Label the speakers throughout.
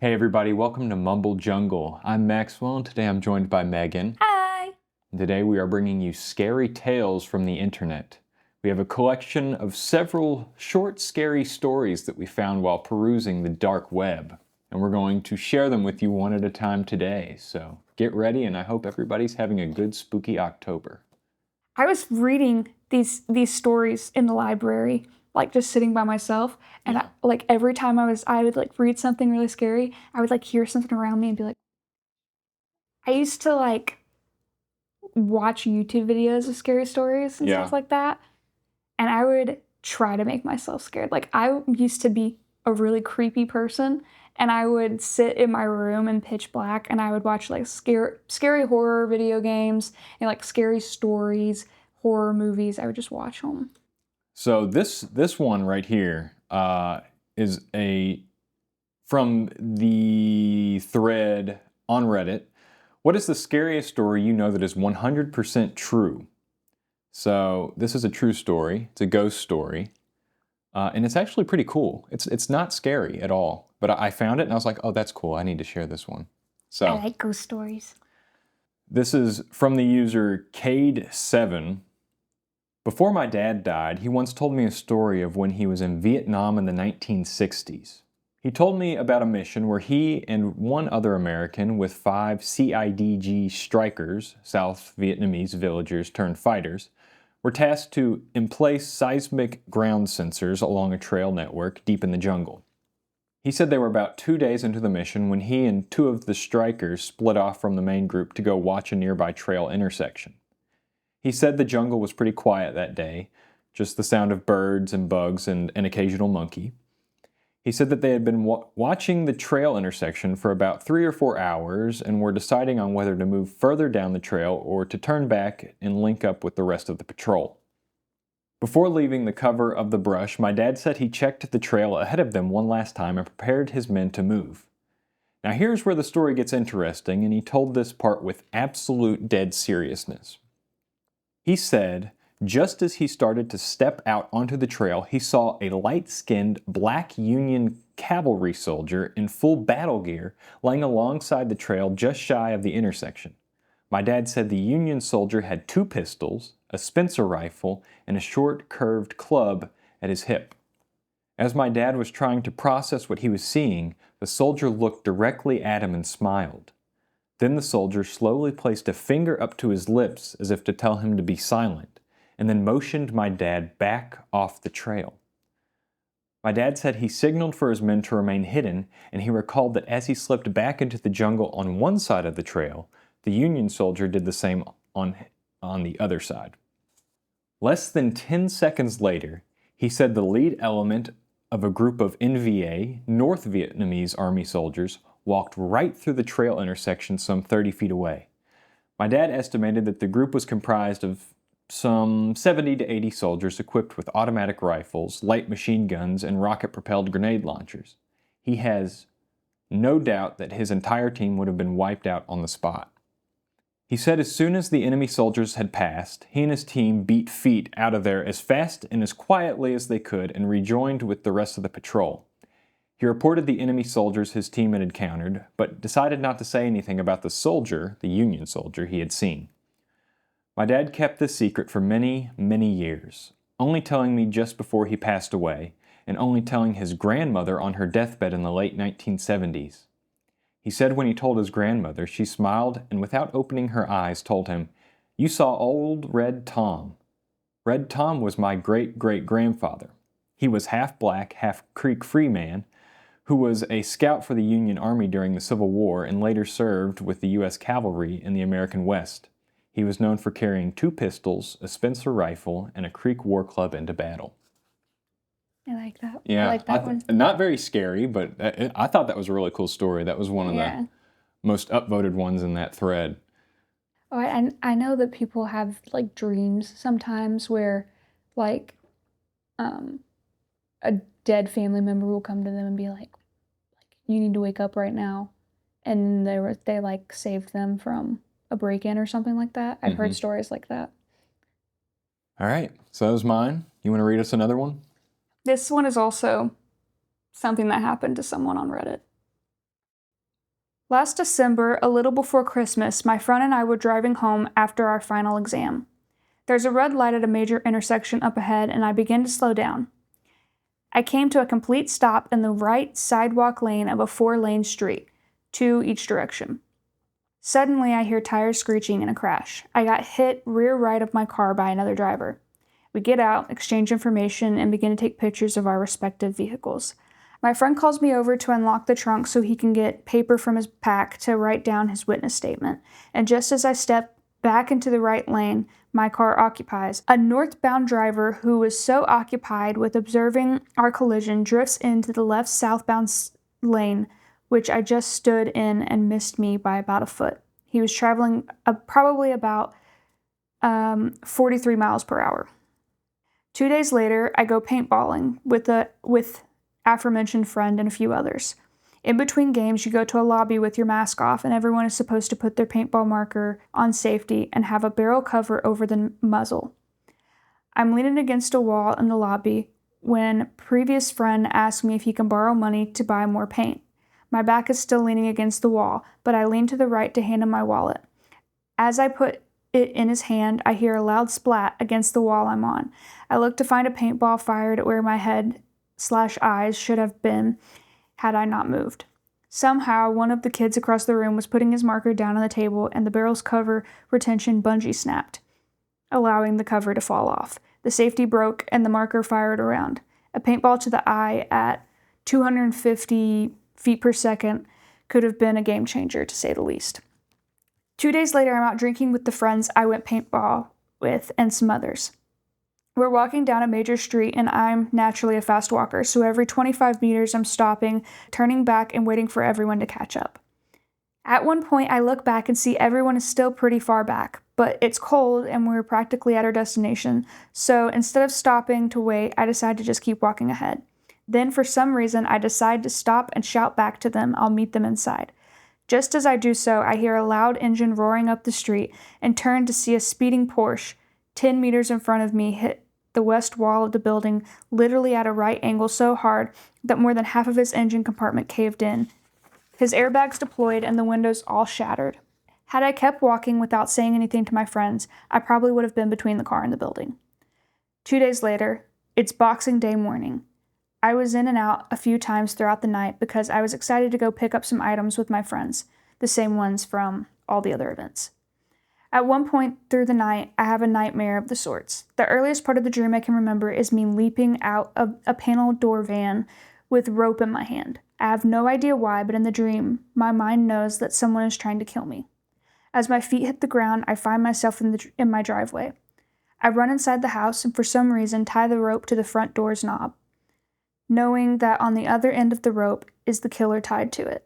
Speaker 1: Hey everybody, welcome to Mumble Jungle. I'm Maxwell and today I'm joined by Megan.
Speaker 2: Hi!
Speaker 1: Today we are bringing you scary tales from the internet. We have a collection of several short scary stories that we found while perusing the dark web. And we're going to share them with you one at a time today. So get ready and I hope everybody's having a good spooky October.
Speaker 2: I was reading these stories in the library, like just sitting by myself, and every time I would like read something really scary, I would like hear something around me and be like, I used to like watch YouTube videos of scary stories and stuff like that, and I would try to make myself scared. Like I used to be a really creepy person, and I would sit in my room in pitch black and I would watch like scary horror video games and like scary stories, horror movies. I would just watch them.
Speaker 1: So this one right here is from the thread on Reddit. What is the scariest story you know that is 100% true? So this is a true story. It's a ghost story. And it's actually pretty cool. It's not scary at all. But I found it and I was like, oh, that's cool. I need to share this one. So
Speaker 2: I like ghost stories.
Speaker 1: this is from the user Cade7. Before my dad died, he once told me a story of when he was in Vietnam in the 1960s. He told me about a mission where he and one other American with 5 CIDG strikers, South Vietnamese villagers turned fighters, were tasked to emplace seismic ground sensors along a trail network deep in the jungle. He said they were about 2 days into the mission when he and 2 of the strikers split off from the main group to go watch a nearby trail intersection. He said the jungle was pretty quiet that day, just the sound of birds and bugs and an occasional monkey. He said that they had been watching the trail intersection for about 3 or 4 hours and were deciding on whether to move further down the trail or to turn back and link up with the rest of the patrol. Before leaving the cover of the brush, my dad said he checked the trail ahead of them one last time and prepared his men to move. Now here's where the story gets interesting, and he told this part with absolute dead seriousness. He said, just as he started to step out onto the trail, he saw a light-skinned black Union cavalry soldier in full battle gear laying alongside the trail just shy of the intersection. My dad said the Union soldier had 2 pistols, a Spencer rifle, and a short curved club at his hip. As my dad was trying to process what he was seeing, the soldier looked directly at him and smiled. Then the soldier slowly placed a finger up to his lips as if to tell him to be silent, and then motioned my dad back off the trail. My dad said he signaled for his men to remain hidden, and he recalled that as he slipped back into the jungle on one side of the trail, the Union soldier did the same on the other side. Less than 10 seconds later, he said the lead element of a group of NVA, North Vietnamese Army soldiers, walked right through the trail intersection some 30 feet away. My dad estimated that the group was comprised of some 70 to 80 soldiers equipped with automatic rifles, light machine guns, and rocket-propelled grenade launchers. He has no doubt that his entire team would have been wiped out on the spot. He said as soon as the enemy soldiers had passed, he and his team beat feet out of there as fast and as quietly as they could and rejoined with the rest of the patrol. He reported the enemy soldiers his team had encountered, but decided not to say anything about the soldier, the Union soldier, he had seen. My dad kept this secret for many, many years, only telling me just before he passed away, and only telling his grandmother on her deathbed in the late 1970s. He said when he told his grandmother, she smiled and without opening her eyes told him, "You saw old Red Tom. Red Tom was my great-great-grandfather. He was half black, half Creek free man, who was a scout for the Union Army during the Civil War and later served with the U.S. Cavalry in the American West. He was known for carrying 2 pistols, a Spencer rifle, and a Creek war club into battle."
Speaker 2: I like that.
Speaker 1: Yeah,
Speaker 2: I like that one.
Speaker 1: not very scary, but I thought that was a really cool story. That was one of the most upvoted ones in that thread.
Speaker 2: Oh, I know that people have like dreams sometimes where like um a dead family member will come to them and be like you need to wake up right now, and they like saved them from a break-in or something like that. I've heard stories like that.
Speaker 1: All right, so that was mine. You want to read us another one?
Speaker 2: This one is also something that happened to someone on Reddit. Last December, a little before Christmas, my friend and I were driving home after our final exam. There's a red light at a major intersection up ahead, and I begin to slow down. I came to a complete stop in the right sidewalk lane of a 4-lane street, 2 each direction. Suddenly, I hear tires screeching and a crash. I got hit rear right of my car by another driver. We get out, exchange information, and begin to take pictures of our respective vehicles. My friend calls me over to unlock the trunk so he can get paper from his pack to write down his witness statement. And just as I step back into the right lane my car occupies, a northbound driver who was so occupied with observing our collision drifts into the left southbound lane, which I just stood in, and missed me by about a foot. He was traveling probably about 43 miles per hour. 2 days later, I go paintballing with aforementioned friend and a few others. In between games, you go to a lobby with your mask off, and everyone is supposed to put their paintball marker on safety and have a barrel cover over the muzzle. I'm leaning against a wall in the lobby when previous friend asks me if he can borrow money to buy more paint. My back is still leaning against the wall, but I lean to the right to hand him my wallet. As I put it in his hand, I hear a loud splat against the wall I'm on. I look to find a paintball fired at where my head/eyes should have been had I not moved. Somehow, one of the kids across the room was putting his marker down on the table, and the barrel's cover retention bungee snapped, allowing the cover to fall off. The safety broke, and the marker fired around. A paintball to the eye at 250 feet per second could have been a game changer, to say the least. 2 days later, I'm out drinking with the friends I went paintball with and some others. We're walking down a major street, and I'm naturally a fast walker, so every 25 meters I'm stopping, turning back, and waiting for everyone to catch up. At one point, I look back and see everyone is still pretty far back, but it's cold and we're practically at our destination, so instead of stopping to wait, I decide to just keep walking ahead. Then, for some reason, I decide to stop and shout back to them I'll meet them inside. Just as I do so, I hear a loud engine roaring up the street and turn to see a speeding Porsche 10 meters in front of me hit the west wall of the building, literally at a right angle so hard that more than half of his engine compartment caved in. His airbags deployed and the windows all shattered. Had I kept walking without saying anything to my friends, I probably would have been between the car and the building. 2 days later, it's Boxing Day morning. I was in and out a few times throughout the night because I was excited to go pick up some items with my friends, the same ones from all the other events. At one point through the night, I have a nightmare of the sorts. The earliest part of the dream I can remember is me leaping out of a panel door van with rope in my hand. I have no idea why, but in the dream, my mind knows that someone is trying to kill me. As my feet hit the ground, I find myself in my driveway. I run inside the house and for some reason tie the rope to the front door's knob, knowing that on the other end of the rope is the killer tied to it.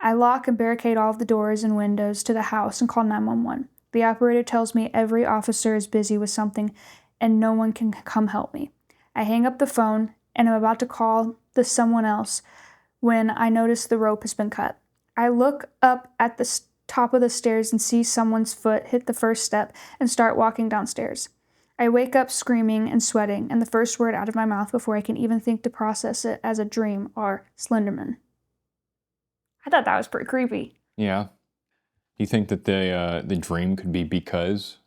Speaker 2: I lock and barricade all of the doors and windows to the house and call 911. The operator tells me every officer is busy with something and no one can come help me. I hang up the phone and am about to call someone else when I notice the rope has been cut. I look up at the top of the stairs and see someone's foot hit the first step and start walking downstairs. I wake up screaming and sweating, and the first word out of my mouth before I can even think to process it as a dream are Slenderman. I thought that was pretty creepy.
Speaker 1: Yeah. You think that the dream could be because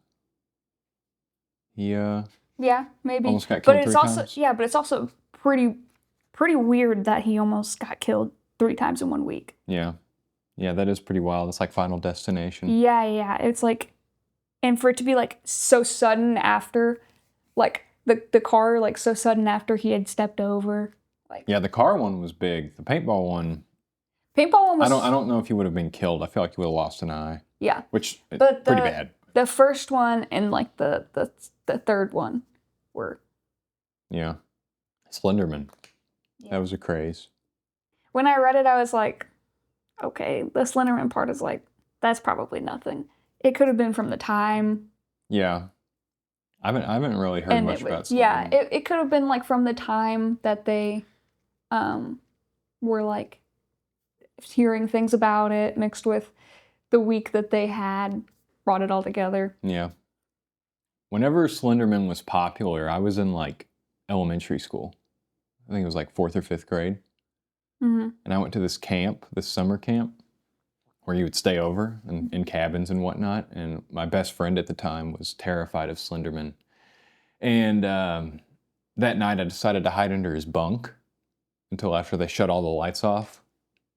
Speaker 1: he
Speaker 2: yeah, maybe
Speaker 1: almost got killed
Speaker 2: but it's
Speaker 1: 3
Speaker 2: also
Speaker 1: times?
Speaker 2: Yeah, but it's also pretty weird that he almost got killed 3 times in 1 week.
Speaker 1: Yeah, that is pretty wild. It's like Final Destination.
Speaker 2: Yeah, it's like, and for it to be like so sudden after, like the car like so sudden after he had stepped over. Like,
Speaker 1: yeah, the car one was big. The paintball one
Speaker 2: was.
Speaker 1: I don't know if he would have been killed. I feel like he would have lost an eye.
Speaker 2: Yeah,
Speaker 1: which is
Speaker 2: but
Speaker 1: pretty bad.
Speaker 2: The first one and like the third one were.
Speaker 1: Yeah, Slenderman.
Speaker 2: Yeah.
Speaker 1: That was a craze.
Speaker 2: When I read it, I was like, okay, the Slenderman part is like, that's probably nothing. It could have been from the time.
Speaker 1: Yeah. I haven't really heard much about Slenderman.
Speaker 2: Yeah, it could have been like from the time that they were like hearing things about it mixed with the week that they had brought it all together.
Speaker 1: Yeah. Whenever Slenderman was popular, I was in like elementary school. I think it was like 4th or 5th grade.
Speaker 2: Mm-hmm.
Speaker 1: And I went to this camp, this summer camp. where he would stay over in cabins and whatnot. And my best friend at the time was terrified of Slenderman. And that night I decided to hide under his bunk until after they shut all the lights off.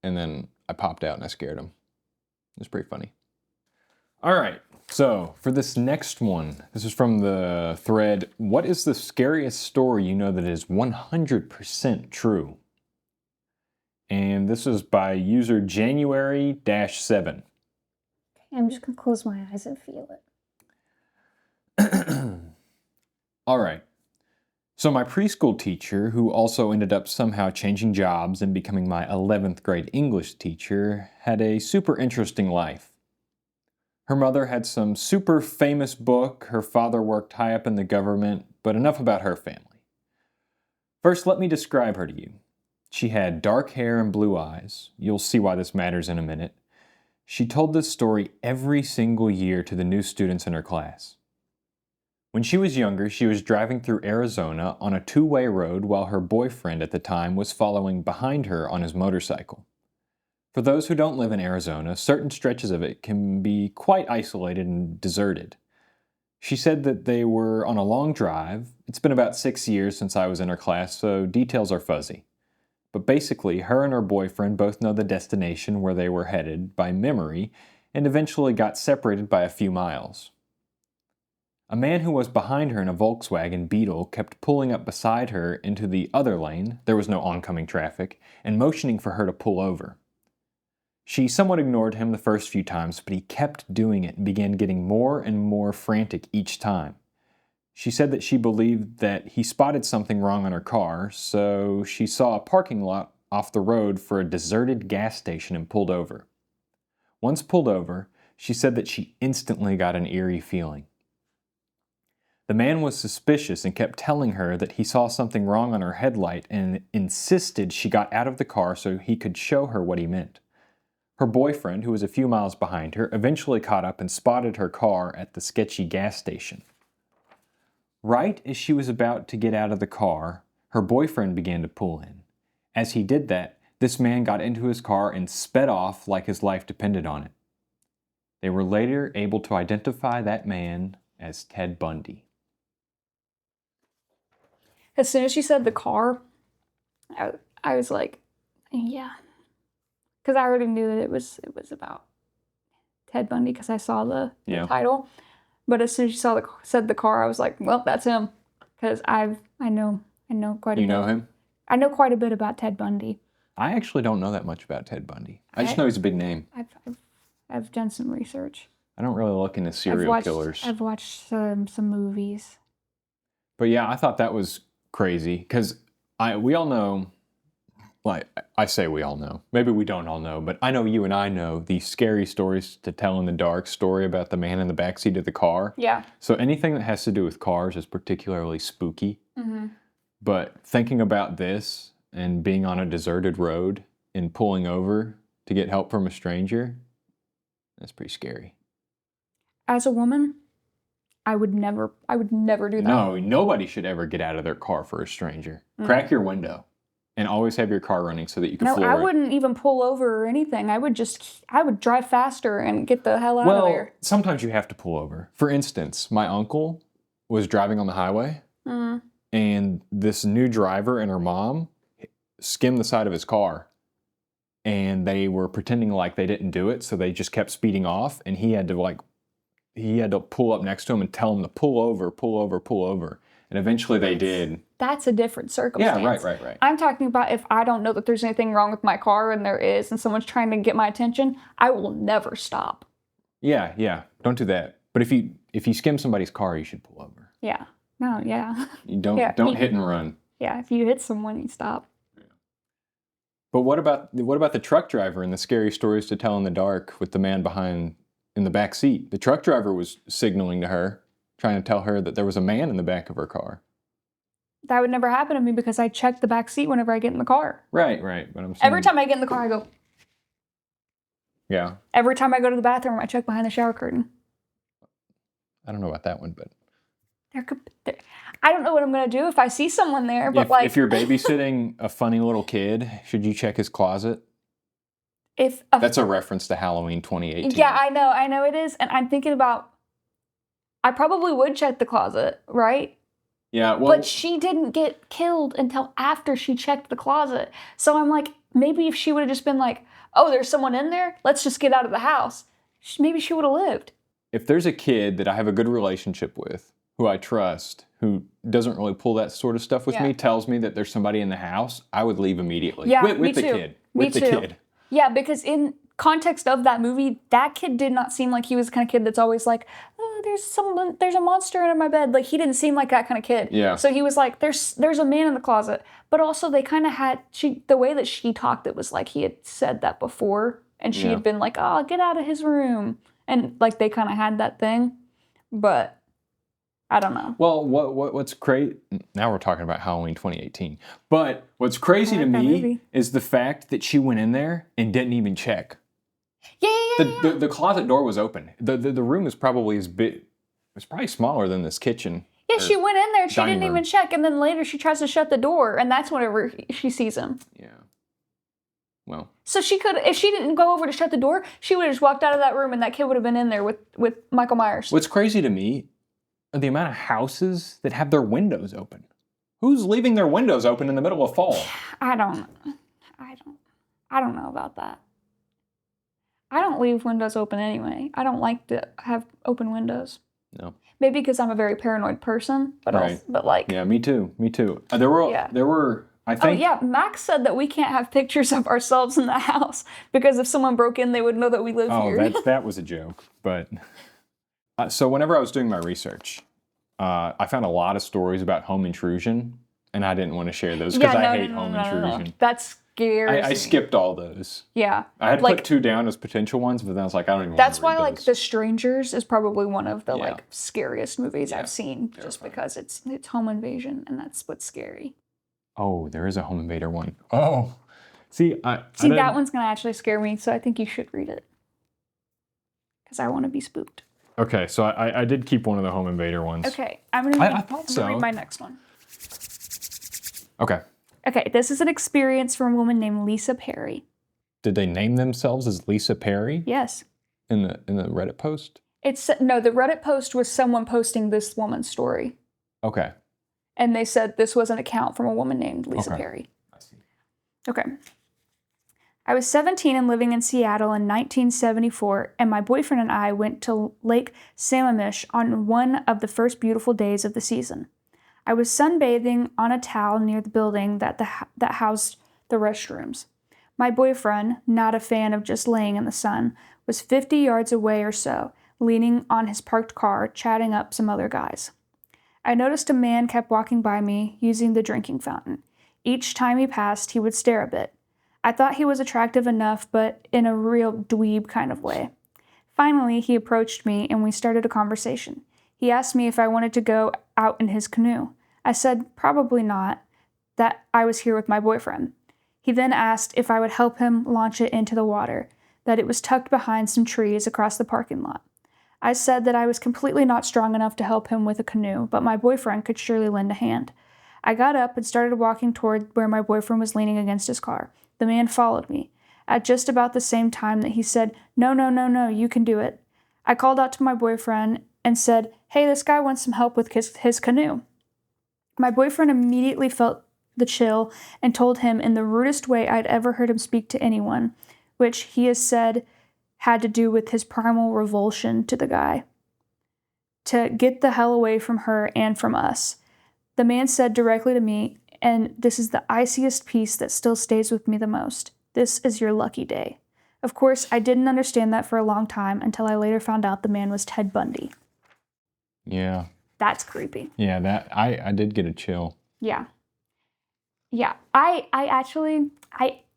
Speaker 1: And then I popped out and I scared him. It was pretty funny. All right, so for this next one, this is from the thread, what is the scariest story you know that is 100% true? And this is by user January-7.
Speaker 2: I'm just going to close my eyes and feel
Speaker 1: it. All right. So my preschool teacher, who also ended up somehow changing jobs and becoming my 11th grade English teacher, had a super interesting life. Her mother had some super famous book, her father worked high up in the government, but enough about her family. First, let me describe her to you. She had dark hair and blue eyes. You'll see why this matters in a minute. She told this story every single year to the new students in her class. When she was younger, she was driving through Arizona on a two-way road while her boyfriend at the time was following behind her on his motorcycle. For those who don't live in Arizona, certain stretches of it can be quite isolated and deserted. She said that they were on a long drive. It's been about 6 years since I was in her class, so details are fuzzy. But basically, her and her boyfriend both know the destination where they were headed by memory and eventually got separated by a few miles. A man who was behind her in a Volkswagen Beetle kept pulling up beside her into the other lane, there was no oncoming traffic, and motioning for her to pull over. She somewhat ignored him the first few times, but he kept doing it and began getting more and more frantic each time. She said that she believed that he spotted something wrong on her car, so she saw a parking lot off the road for a deserted gas station and pulled over. Once pulled over, she said that she instantly got an eerie feeling. The man was suspicious and kept telling her that he saw something wrong on her headlight and insisted she got out of the car so he could show her what he meant. Her boyfriend, who was a few miles behind her, eventually caught up and spotted her car at the sketchy gas station. Right as she was about to get out of the car, her boyfriend began to pull in. As he did that, this man got into his car and sped off like his life depended on it. They were later able to identify that man as Ted Bundy.
Speaker 2: As soon as she said the car, I was like, yeah. Because I already knew that it was about Ted Bundy because I saw the title. But as soon as she said the car, I was like, well, that's him. Because I know quite a bit.
Speaker 1: You know him?
Speaker 2: I know quite a bit about Ted Bundy.
Speaker 1: I actually don't know that much about Ted Bundy. I just know he's a big name.
Speaker 2: I've done some research.
Speaker 1: I don't really look into serial killers.
Speaker 2: I've watched some movies.
Speaker 1: But yeah, I thought that was crazy because we all know, like I say we all know, maybe we don't all know, but I know you and I know the scary stories to tell in the dark story about the man in the backseat of the car.
Speaker 2: Yeah.
Speaker 1: So anything that has to do with cars is particularly spooky.
Speaker 2: Mm-hmm.
Speaker 1: But thinking about this and being on a deserted road and pulling over to get help from a stranger, that's pretty scary.
Speaker 2: As a woman, I would never do that.
Speaker 1: No, nobody should ever get out of their car for a stranger. Mm. Crack your window and always have your car running so that you can floor it.
Speaker 2: No, I wouldn't even pull over or anything. I would drive faster and get the hell out of there.
Speaker 1: Well, sometimes you have to pull over. For instance, my uncle was driving on the highway and this new driver and her mom skimmed the side of his car and they were pretending like they didn't do it, so they just kept speeding off and he had to pull up next to him and tell him to pull over. And eventually they did.
Speaker 2: That's a different circumstance.
Speaker 1: Yeah, right.
Speaker 2: I'm talking about if I don't know that there's anything wrong with my car and there is, and someone's trying to get my attention, I will never stop.
Speaker 1: Yeah. Don't do that. But if you skim somebody's car, you should pull over.
Speaker 2: Yeah. No, yeah.
Speaker 1: You don't hit and run.
Speaker 2: Yeah, if you hit someone, you stop.
Speaker 1: Yeah. But what about the truck driver and the scary stories to tell in the dark with the man behind in the back seat? The truck driver was signaling to her, trying to tell her that there was a man in the back of her car.
Speaker 2: That would never happen to me because I check the back seat whenever I get in the car.
Speaker 1: Right. But I'm saying,
Speaker 2: every time I get in the car, I go.
Speaker 1: Yeah.
Speaker 2: Every time I go to the bathroom, I check behind the shower curtain.
Speaker 1: I don't know about that one, but
Speaker 2: I don't know what I'm going to do if I see someone there. But
Speaker 1: if you're babysitting a funny little kid, should you check his closet?
Speaker 2: If
Speaker 1: That's a reference to Halloween 2018.
Speaker 2: Yeah, I know it is. And I'm thinking about, I probably would check the closet, right?
Speaker 1: Yeah, well...
Speaker 2: But she didn't get killed until after she checked the closet. So I'm like, maybe if she would have just been like, oh, there's someone in there, let's just get out of the house, maybe she would have lived.
Speaker 1: If there's a kid that I have a good relationship with, who I trust, who doesn't really pull that sort of stuff with me, tells me that there's somebody in the house, I would leave immediately.
Speaker 2: Yeah,
Speaker 1: with
Speaker 2: me
Speaker 1: the
Speaker 2: too.
Speaker 1: kid.
Speaker 2: Me
Speaker 1: With the
Speaker 2: too.
Speaker 1: kid.
Speaker 2: Yeah, because in context of that movie, that kid did not seem like he was the kind of kid that's always like, oh, there's a monster under my bed. Like, he didn't seem like that kind of kid.
Speaker 1: Yeah.
Speaker 2: So he was like, there's a man in the closet. But also they kind of had, the way that she talked, it was like he had said that before. And she had been like, oh, get out of his room. And like they kind of had that thing. But I don't know.
Speaker 1: Well, what's crazy, now we're talking about Halloween 2018. But what's crazy to me is the fact that she went in there and didn't even check.
Speaker 2: Yeah.
Speaker 1: The closet door was open. The room is probably as big, it's probably smaller than this kitchen.
Speaker 2: Yeah, she went in there, she didn't even check, and then later she tries to shut the door, and that's whenever she sees him. Yeah.
Speaker 1: Well.
Speaker 2: So she could, if she didn't go over to shut the door, she would have just walked out of that room and that kid would have been in there with Michael Myers.
Speaker 1: What's crazy to me are the amount of houses that have their windows open. Who's leaving their windows open in the middle of fall?
Speaker 2: I don't know about that. I don't leave windows open anyway. I don't like to have open windows.
Speaker 1: No.
Speaker 2: Maybe because I'm a very paranoid person, but
Speaker 1: yeah, me too. There were I think.
Speaker 2: Oh yeah, Max said that we can't have pictures of ourselves in the house because if someone broke in, they would know that we live here.
Speaker 1: Oh, that was a joke. But so whenever I was doing my research, I found a lot of stories about home intrusion, and I didn't want to share those because I hate home intrusion.
Speaker 2: No. That's scary.
Speaker 1: I skipped all those.
Speaker 2: Yeah.
Speaker 1: I had put 2 down as potential ones, but then I was like, I don't even
Speaker 2: That's
Speaker 1: want to
Speaker 2: why,
Speaker 1: read those.
Speaker 2: The Strangers is probably one of the, scariest movies I've seen, just because it's home invasion, and that's what's scary.
Speaker 1: Oh, there is a home invader one. Oh. See,
Speaker 2: that one's going to actually scare me, so I think you should read it. Because I want to be spooked.
Speaker 1: Okay, so I did keep one of the home invader ones.
Speaker 2: Okay, I'm going to read my next one.
Speaker 1: Okay.
Speaker 2: Okay, this is an experience from a woman named Lisa Perry.
Speaker 1: Did they name themselves as Lisa Perry?
Speaker 2: Yes.
Speaker 1: In the Reddit post?
Speaker 2: No, the Reddit post was someone posting this woman's story.
Speaker 1: Okay.
Speaker 2: And they said this was an account from a woman named Lisa Perry.
Speaker 1: I see.
Speaker 2: Okay. I was 17 and living in Seattle in 1974, and my boyfriend and I went to Lake Sammamish on one of the first beautiful days of the season. I was sunbathing on a towel near the building that housed the restrooms. My boyfriend, not a fan of just laying in the sun, was 50 yards away or so, leaning on his parked car, chatting up some other guys. I noticed a man kept walking by me, using the drinking fountain. Each time he passed, he would stare a bit. I thought he was attractive enough, but in a real dweeb kind of way. Finally, he approached me, and we started a conversation. He asked me if I wanted to go out in his canoe. I said probably not, that I was here with my boyfriend. He then asked if I would help him launch it into the water, that it was tucked behind some trees across the parking lot. I said that I was completely not strong enough to help him with a canoe, but my boyfriend could surely lend a hand. I got up and started walking toward where my boyfriend was leaning against his car. The man followed me. At just about the same time that he said, no, you can do it. I called out to my boyfriend and said, hey, this guy wants some help with his canoe. My boyfriend immediately felt the chill and told him in the rudest way I'd ever heard him speak to anyone, which he has said had to do with his primal revulsion to the guy. To get the hell away from her and from us. The man said directly to me, and this is the iciest piece that still stays with me the most. This is your lucky day. Of course, I didn't understand that for a long time until I later found out the man was Ted Bundy.
Speaker 1: Yeah.
Speaker 2: That's creepy.
Speaker 1: Yeah, I did get a chill.
Speaker 2: Yeah. Yeah. I actually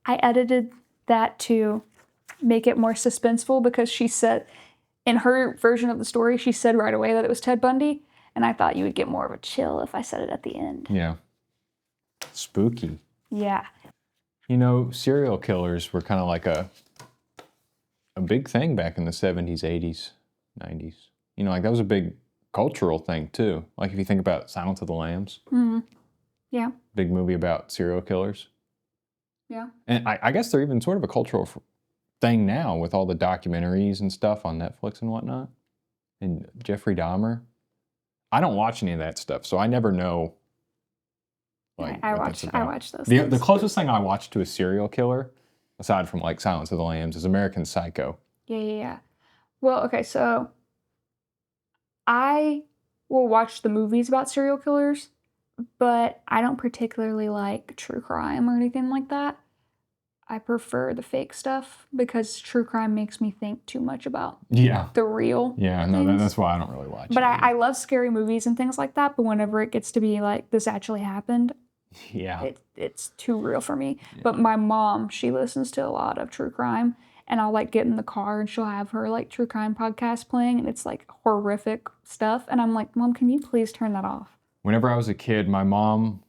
Speaker 2: edited that to make it more suspenseful because she said, in her version of the story, she said right away that it was Ted Bundy, and I thought you would get more of a chill if I said it at the end.
Speaker 1: Yeah. Spooky.
Speaker 2: Yeah.
Speaker 1: You know, serial killers were kind of like a big thing back in the 70s, 80s, 90s. You know, like that was a big cultural thing too. Like if you think about Silence of the Lambs.
Speaker 2: Mm-hmm. Yeah.
Speaker 1: Big movie about serial killers.
Speaker 2: Yeah.
Speaker 1: And I guess they're even sort of a cultural thing now with all the documentaries and stuff on Netflix and whatnot. And Jeffrey Dahmer. I don't watch any of that stuff, so I never know. Like,
Speaker 2: I
Speaker 1: what
Speaker 2: watch
Speaker 1: that's about.
Speaker 2: those
Speaker 1: The
Speaker 2: things.
Speaker 1: closest thing I watch to a serial killer, aside from like Silence of the Lambs, is American Psycho.
Speaker 2: Yeah. Well, okay, so I will watch the movies about serial killers, but I don't particularly like true crime or anything like that. I prefer the fake stuff because true crime makes me think too much about the real things.
Speaker 1: That's why I don't really watch
Speaker 2: But
Speaker 1: it.
Speaker 2: I love scary movies and things like that, but whenever it gets to be like, this actually happened, it's too real for me. Yeah. But my mom, she listens to a lot of true crime, and I'll like get in the car and she'll have her like true crime podcast playing, and it's like horrific stuff. And I'm like, Mom, can you please turn that off?
Speaker 1: Whenever I was a kid, my mom,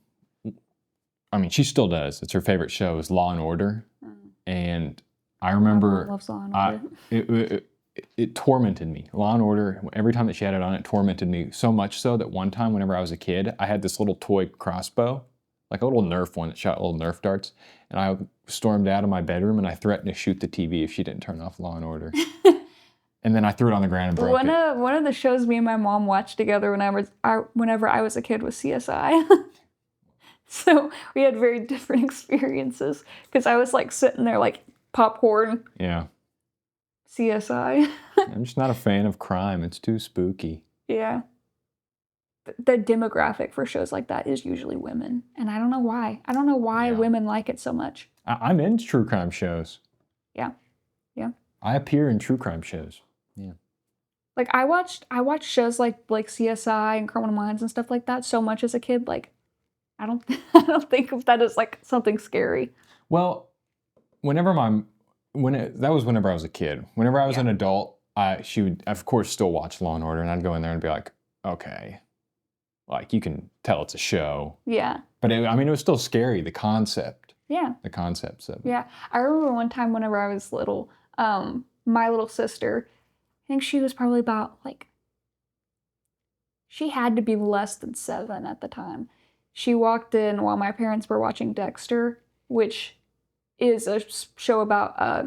Speaker 1: I mean, she still does. It's her favorite show is Law and Order. And I remember
Speaker 2: my mom loves Law and Order.
Speaker 1: It tormented me. Law and Order, every time that she had it on, it tormented me so much so that one time whenever I was a kid, I had this little toy crossbow, like a little nerf one that shot little nerf darts. And I stormed out of my bedroom and I threatened to shoot the TV if she didn't turn off Law and Order. And then I threw it on the ground and broke it.
Speaker 2: One of the shows me and my mom watched together whenever I was a kid was CSI. So we had very different experiences because I was like sitting there like popcorn.
Speaker 1: Yeah.
Speaker 2: CSI.
Speaker 1: I'm just not a fan of crime. It's too spooky.
Speaker 2: Yeah. The demographic for shows like that is usually women. And I don't know why. I don't know why women like it so much.
Speaker 1: I'm into true crime shows.
Speaker 2: Yeah.
Speaker 1: I appear in true crime shows. Yeah.
Speaker 2: Like I watched shows like CSI and Criminal Minds and stuff like that so much as a kid. Like I don't think of that as like something scary.
Speaker 1: Well, whenever I was a kid. Whenever I was an adult, she would of course still watch Law and Order, and I'd go in there and be like, okay, like you can tell it's a show.
Speaker 2: Yeah.
Speaker 1: But it was still scary. The concept.
Speaker 2: Yeah.
Speaker 1: The concepts of it.
Speaker 2: Yeah. I remember one time whenever I was little, my little sister, I think she was probably about she had to be less than 7 at the time. She walked in while my parents were watching Dexter, which is a show about,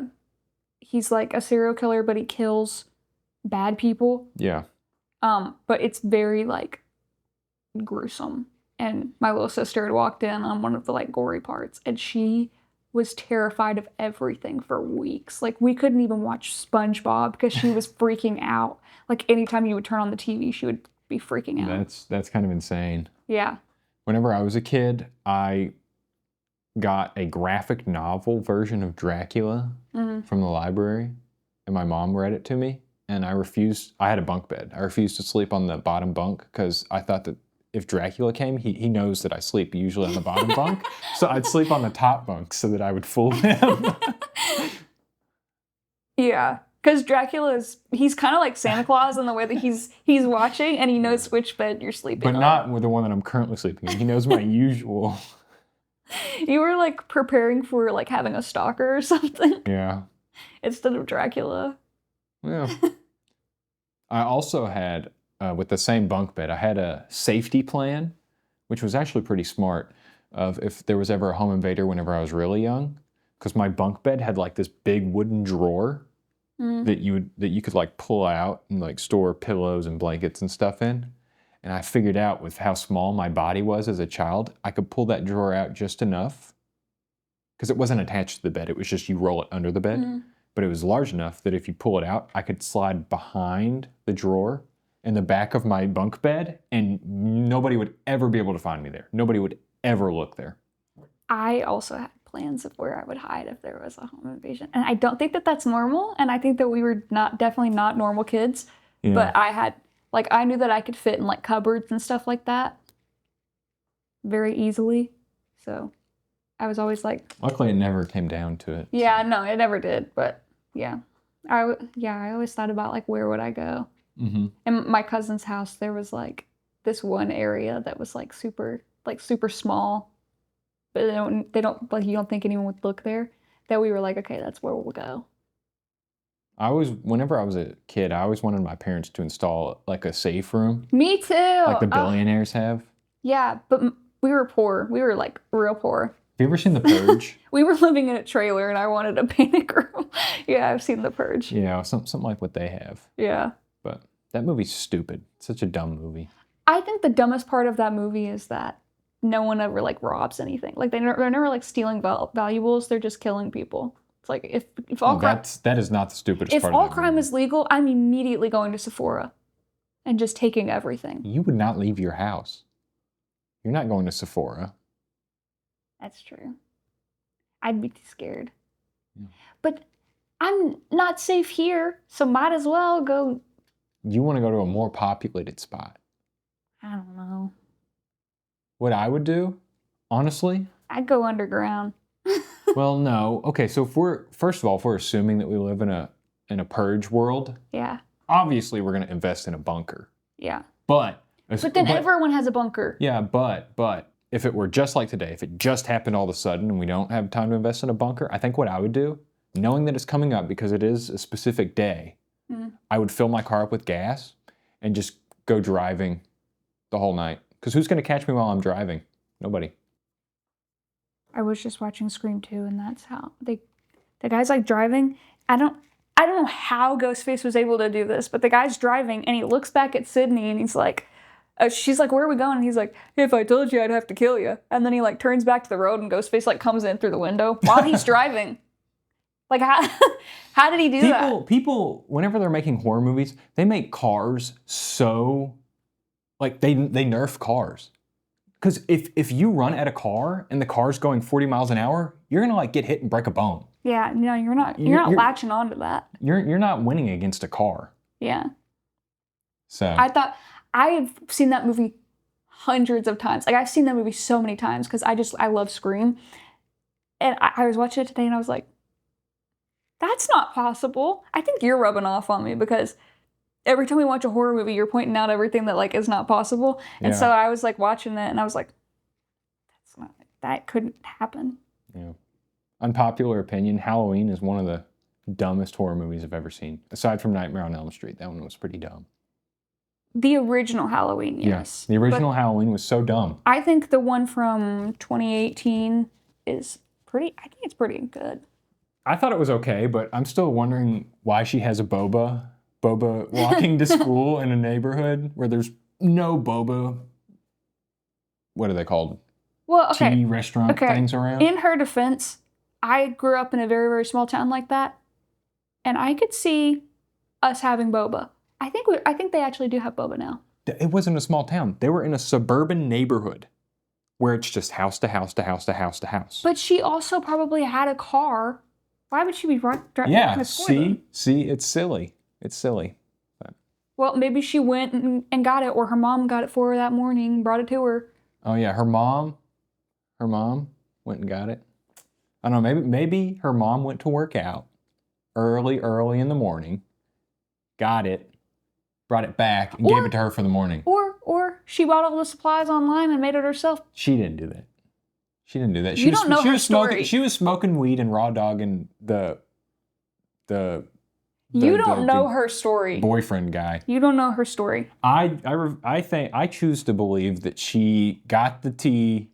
Speaker 2: he's like a serial killer, but he kills bad people.
Speaker 1: Yeah.
Speaker 2: But it's very like gruesome. And my little sister had walked in on one of the like gory parts, and she was terrified of everything for weeks. Like we couldn't even watch SpongeBob because she was freaking out. Like anytime you would turn on the TV, she would be freaking out.
Speaker 1: That's kind of insane.
Speaker 2: Yeah.
Speaker 1: Whenever I was a kid, I got a graphic novel version of Dracula from the library, and my mom read it to me, and I had a bunk bed. I refused to sleep on the bottom bunk because I thought that if Dracula came, he knows that I sleep usually on the bottom bunk, so I'd sleep on the top bunk so that I would fool him.
Speaker 2: Yeah. Because Dracula he's kind of like Santa Claus in the way that he's watching and he knows which bed you're sleeping on.
Speaker 1: But not with the one that I'm currently sleeping in. He knows my usual.
Speaker 2: You were like preparing for like having a stalker or something.
Speaker 1: Yeah.
Speaker 2: Instead of Dracula.
Speaker 1: Yeah. I also had, with the same bunk bed, I had a safety plan, which was actually pretty smart, of if there was ever a home invader whenever I was really young. Because my bunk bed had like this big wooden drawer that you could like pull out and like store pillows and blankets and stuff in. And I figured out with how small my body was as a child, I could pull that drawer out just enough, because it wasn't attached to the bed. It was just you roll it under the bed. But it was large enough that if you pull it out, I could slide behind the drawer in the back of my bunk bed, and nobody would ever be able to find me there. Nobody would ever look there. I
Speaker 2: also had plans of where I would hide if there was a home invasion. And I don't think that that's normal, and I think that we were definitely not normal kids. Yeah. But I knew that I could fit in like cupboards and stuff like that very easily. So I was always like...
Speaker 1: Luckily, it never came down to it.
Speaker 2: Yeah, no, it never did. But yeah. I always thought about like, where would I go? Mm-hmm. In my cousin's house, there was like this one area that was like super small. But they don't like, you don't think anyone would look there. That we were like, okay, that's where we'll go.
Speaker 1: Whenever I was a kid, I always wanted my parents to install like a safe room.
Speaker 2: Me too.
Speaker 1: Like the billionaires have.
Speaker 2: Yeah, but we were poor. We were like real poor.
Speaker 1: you ever seen The Purge?
Speaker 2: We were living in a trailer and I wanted a panic room. Yeah, I've seen The Purge.
Speaker 1: Yeah, something like what they have.
Speaker 2: Yeah.
Speaker 1: But that movie's stupid. It's such a dumb movie.
Speaker 2: I think the dumbest part of that movie is that no one ever like robs anything. Like they're never like stealing valuables. They're just killing people. It's like if all crime,
Speaker 1: that is not the stupidest
Speaker 2: if
Speaker 1: part
Speaker 2: all
Speaker 1: of that
Speaker 2: crime
Speaker 1: movie.
Speaker 2: is legal, I'm immediately going to Sephora and just taking everything.
Speaker 1: You would not leave your house. You're not going to Sephora.
Speaker 2: That's true. I'd be scared.
Speaker 1: Yeah.
Speaker 2: But I'm not safe here, so might as well go.
Speaker 1: You want to go to a more populated spot.
Speaker 2: I don't know.
Speaker 1: What I would do, honestly?
Speaker 2: I'd go underground.
Speaker 1: Well, no. Okay, so if we're assuming that we live in a purge world,
Speaker 2: Yeah.
Speaker 1: obviously we're going to invest in a bunker.
Speaker 2: Yeah.
Speaker 1: But
Speaker 2: then everyone has a bunker.
Speaker 1: Yeah, but if it were just like today, if it just happened all of a sudden and we don't have time to invest in a bunker, I think what I would do, knowing that it's coming up because it is a specific day, I would fill my car up with gas and just go driving the whole night. Because who's going to catch me while I'm driving? Nobody.
Speaker 2: I was just watching Scream 2, and that's how the guy's like driving. I don't know how Ghostface was able to do this, but the guy's driving and he looks back at Sydney and he's like, she's like, "Where are we going?" And he's like, "If I told you, I'd have to kill you." And then he like turns back to the road and Ghostface like comes in through the window while he's driving. Like how did he do that?
Speaker 1: People, whenever they're making horror movies, they make cars so, like they nerf cars. Because if you run at a car and the car's going 40 miles an hour, you're gonna like get hit and break a bone.
Speaker 2: Yeah, no, you're not latching onto that.
Speaker 1: You're not winning against a car.
Speaker 2: Yeah.
Speaker 1: So
Speaker 2: I've seen that movie hundreds of times. Like I've seen that movie so many times because I love Scream. And I was watching it today and I was like, that's not possible. I think you're rubbing off on me because every time we watch a horror movie, you're pointing out everything that like is not possible. And so I was like watching it and I was like, that couldn't happen.
Speaker 1: Yeah. Unpopular opinion, Halloween is one of the dumbest horror movies I've ever seen. Aside from Nightmare on Elm Street, that one was pretty dumb.
Speaker 2: The original Halloween, yes.
Speaker 1: The original Halloween was so dumb.
Speaker 2: I think the one from 2018 is I think it's pretty good.
Speaker 1: I thought it was okay, but I'm still wondering why she has a boba walking to school in a neighborhood where there's no boba. What are they called?
Speaker 2: Well, okay.
Speaker 1: Tea restaurant things around?
Speaker 2: In her defense, I grew up in a very, very small town like that, and I could see us having boba. I think they actually do have boba now.
Speaker 1: It wasn't a small town. They were in a suburban neighborhood where it's just house to house to house to house to house.
Speaker 2: But she also probably had a car. Why would she be driving to school?
Speaker 1: See, it's silly. It's silly. But.
Speaker 2: Well, maybe she went and got it, or her mom got it for her that morning, brought it to her.
Speaker 1: Oh yeah, her mom went and got it. I don't know, maybe her mom went to work out early in the morning, got it, brought it back, and gave it to her for the morning.
Speaker 2: Or she bought all the supplies online and made it herself.
Speaker 1: She didn't do that.
Speaker 2: You don't know her story.
Speaker 1: She was smoking weed and raw dogging the
Speaker 2: You don't know her story.
Speaker 1: Boyfriend guy.
Speaker 2: You don't know her story.
Speaker 1: I choose to believe that she got the tea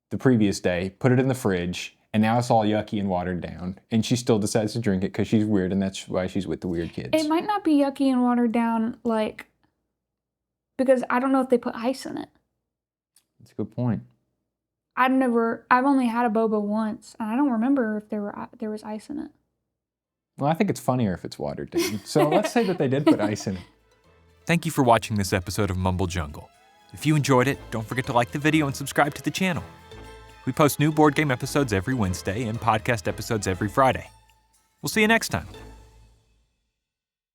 Speaker 1: the previous day, put it in the fridge, and now it's all yucky and watered down, and she still decides to drink it because she's weird, and that's why she's with the weird kids.
Speaker 2: It might not be yucky and watered down, like, because I don't know if they put ice in it.
Speaker 1: That's a good point.
Speaker 2: I've only had a boba once, and I don't remember if there was ice in it.
Speaker 1: Well, I think it's funnier if it's watered down. So let's say that they did put ice in it.
Speaker 3: Thank you for watching this episode of Mumble Jungle. If you enjoyed it, don't forget to like the video and subscribe to the channel. We post new board game episodes every Wednesday and podcast episodes every Friday. We'll see you next time.